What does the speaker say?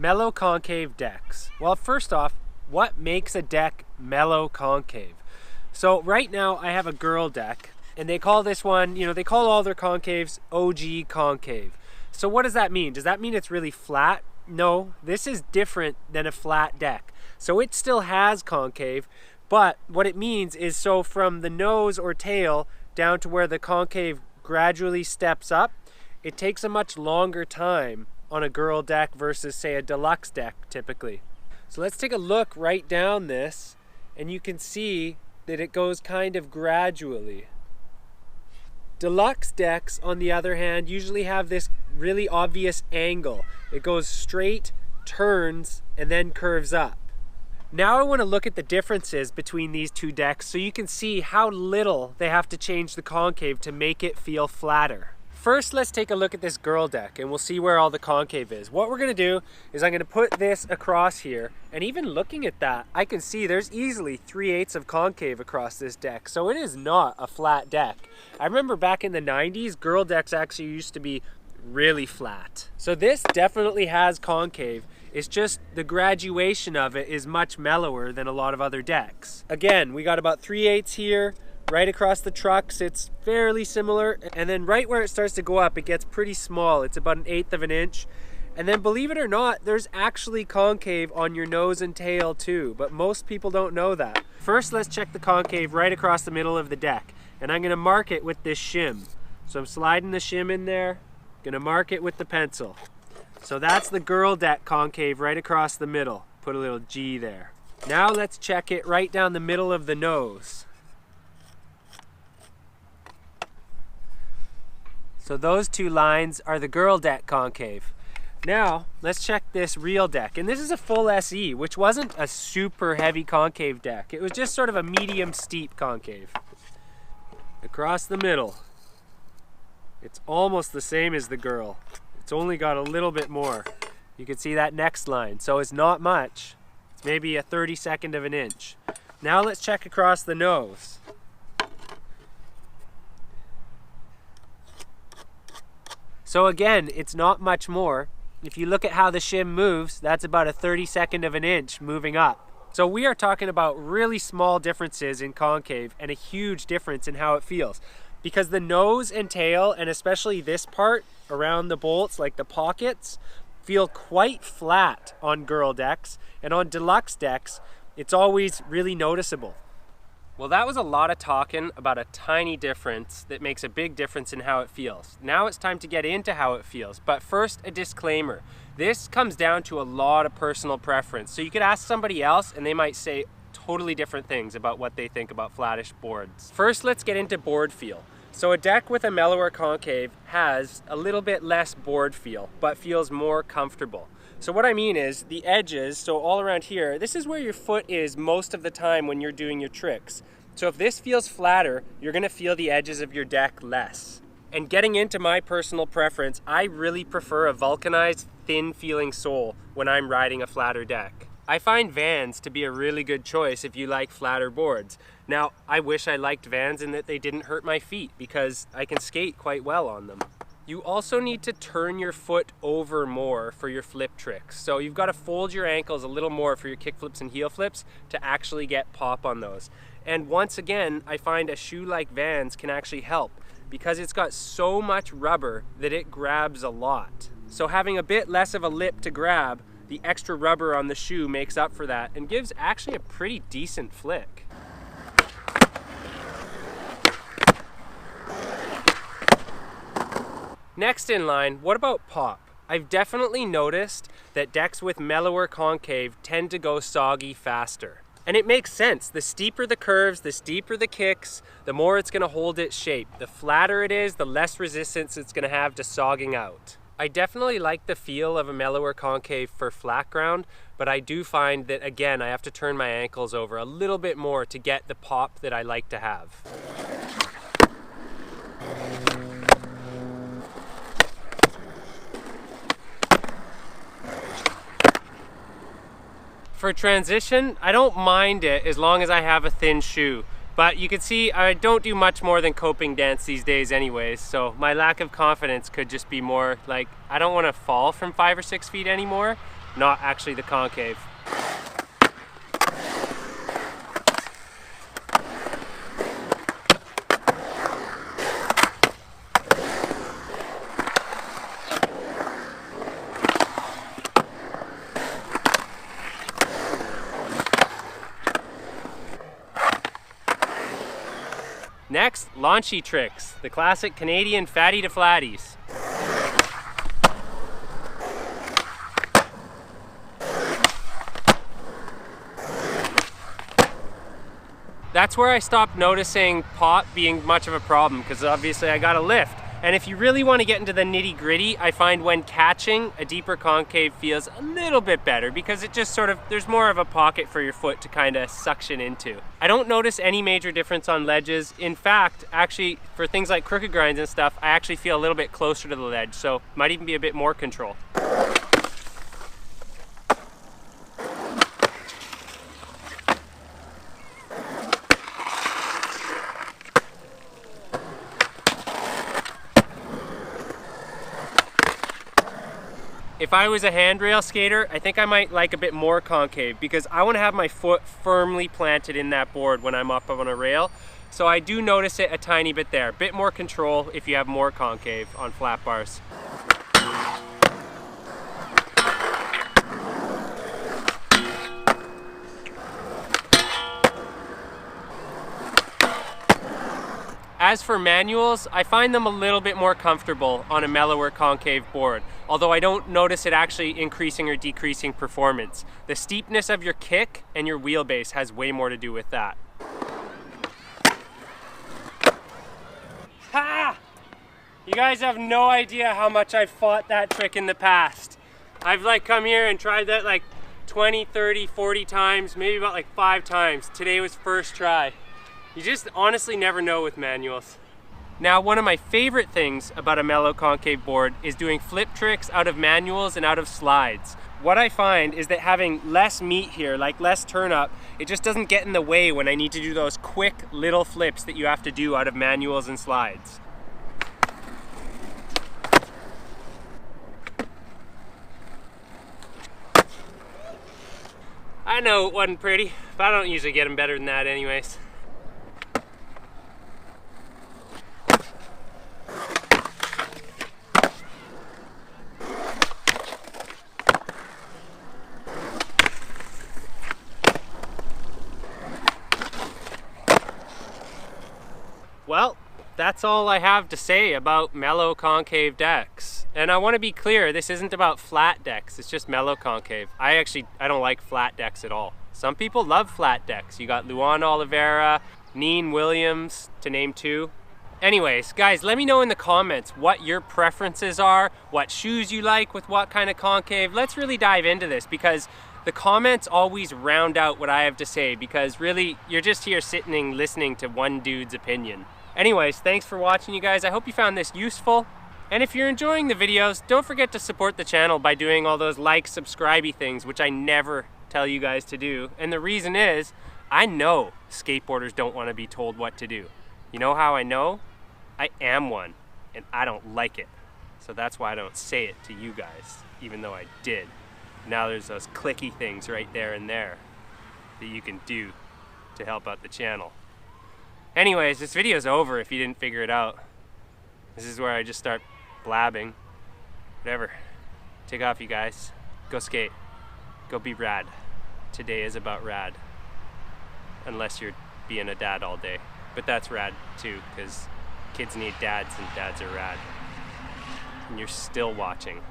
Mellow concave decks. Well, first off, what makes a deck mellow concave? So right now I have a girl deck, and they call this one, they call all their concaves OG concave. So what does that mean? Does that mean it's really flat? No, this is different than a flat deck. So it still has concave, but what it means is, so from the nose or tail down to where the concave gradually steps up, it takes a much longer time on a girl deck versus, say, a deluxe deck typically. So let's take a look right down this, and you can see that it goes kind of gradually. Deluxe decks, on the other hand, usually have this really obvious angle. It goes straight, turns, and then curves up. Now I want to look at the differences between these two decks so you can see how little they have to change the concave to make it feel flatter. First, let's take a look at this girl deck and we'll see where all the concave is. What we're going to do is I'm going to put this across here, and even looking at that, I can see there's easily 3/8 of concave across this deck. So it is not a flat deck. I remember back in the 90s, girl decks actually used to be really flat. So this definitely has concave. It's just the graduation of it is much mellower than a lot of other decks. Again, we got about 3/8 here. Right across the trucks, it's fairly similar. And then right where it starts to go up, it gets pretty small. It's about 1/8 of an inch. And then believe it or not, there's actually concave on your nose and tail too, but most people don't know that. First, let's check the concave right across the middle of the deck. And I'm gonna mark it with this shim. So I'm sliding the shim in there, gonna mark it with the pencil. So that's the girl deck concave right across the middle. Put a little G there. Now let's check it right down the middle of the nose. So those two lines are the girl deck concave. Now let's check this real deck. And this is a full SE, which wasn't a super heavy concave deck. It was just sort of a medium steep concave. Across the middle. It's almost the same as the girl. It's only got a little bit more. You can see that next line. So it's not much. It's maybe a 32nd of an inch. Now let's check across the nose. So again, it's not much more. If you look at how the shim moves, that's about a 32nd of an inch moving up. So we are talking about really small differences in concave and a huge difference in how it feels. Because the nose and tail, and especially this part around the bolts, like the pockets, feel quite flat on girl decks, and on deluxe decks, it's always really noticeable. Well, that was a lot of talking about a tiny difference that makes a big difference in how it feels. Now it's time to get into how it feels, but first a disclaimer. This comes down to a lot of personal preference. So you could ask somebody else and they might say totally different things about what they think about flattish boards. First, let's get into board feel. So a deck with a mellower concave has a little bit less board feel, but feels more comfortable. So what I mean is the edges, so all around here, this is where your foot is most of the time when you're doing your tricks. So if this feels flatter, you're gonna feel the edges of your deck less. And getting into my personal preference, I really prefer a vulcanized, thin feeling sole when I'm riding a flatter deck. I find Vans to be a really good choice if you like flatter boards. Now, I wish I liked Vans in that they didn't hurt my feet because I can skate quite well on them. You also need to turn your foot over more for your flip tricks. So you've got to fold your ankles a little more for your kick flips and heel flips to actually get pop on those. And once again, I find a shoe like Vans can actually help because it's got so much rubber that it grabs a lot. So having a bit less of a lip to grab, the extra rubber on the shoe makes up for that and gives actually a pretty decent flick. Next in line, what about pop? I've definitely noticed that decks with mellower concave tend to go soggy faster. And it makes sense. The steeper the curves, the steeper the kicks, the more it's going to hold its shape. The flatter it is, the less resistance it's going to have to sogging out. I definitely like the feel of a mellower concave for flat ground, but I do find that, again, I have to turn my ankles over a little bit more to get the pop that I like to have. For transition, I don't mind it as long as I have a thin shoe. But you can see I don't do much more than coping dance these days anyways, so my lack of confidence could just be more like I don't want to fall from 5 or 6 feet anymore, not actually the concave. Next, launchy tricks, the classic Canadian fatty to flatties. That's where I stopped noticing pop being much of a problem, because obviously I got a lift. And if you really want to get into the nitty gritty, I find when catching, a deeper concave feels a little bit better because it just sort of, there's more of a pocket for your foot to kind of suction into. I don't notice any major difference on ledges. In fact, actually, for things like crooked grinds and stuff, I actually feel a little bit closer to the ledge, so might even be a bit more control. If I was a handrail skater, I think I might like a bit more concave because I want to have my foot firmly planted in that board when I'm up on a rail. So I do notice it a tiny bit there. A bit more control if you have more concave on flat bars. As for manuals, I find them a little bit more comfortable on a mellower concave board, although I don't notice it actually increasing or decreasing performance. The steepness of your kick and your wheelbase has way more to do with that. Ha! You guys have no idea how much I've fought that trick in the past. I've like come here and tried that like 20, 30, 40 times, maybe about like 5 times. Today was first try. You just honestly never know with manuals. Now, one of my favorite things about a mellow concave board is doing flip tricks out of manuals and out of slides. What I find is that having less meat here, like less turn up, it just doesn't get in the way when I need to do those quick little flips that you have to do out of manuals and slides. I know it wasn't pretty, but I don't usually get them better than that anyways. Well, that's all I have to say about mellow concave decks. And I want to be clear, this isn't about flat decks, it's just mellow concave. I don't like flat decks at all. Some people love flat decks. You got Luan Oliveira, Neen Williams, to name 2. Anyways, guys, let me know in the comments what your preferences are, what shoes you like with what kind of concave. Let's really dive into this because the comments always round out what I have to say because really, you're just here sitting listening to one dude's opinion. Anyways, thanks for watching, you guys. I hope you found this useful. And if you're enjoying the videos, don't forget to support the channel by doing all those like, subscribe-y things, which I never tell you guys to do. And the reason is, I know skateboarders don't want to be told what to do. You know how I know? I am one, and I don't like it. So that's why I don't say it to you guys, even though I did. Now there's those clicky things right there and there that you can do to help out the channel. Anyways, this video's over if you didn't figure it out. This is where I just start blabbing. Whatever. Take off, you guys. Go skate. Go be rad. Today is about rad. Unless you're being a dad all day. But that's rad too, because kids need dads and dads are rad. And you're still watching.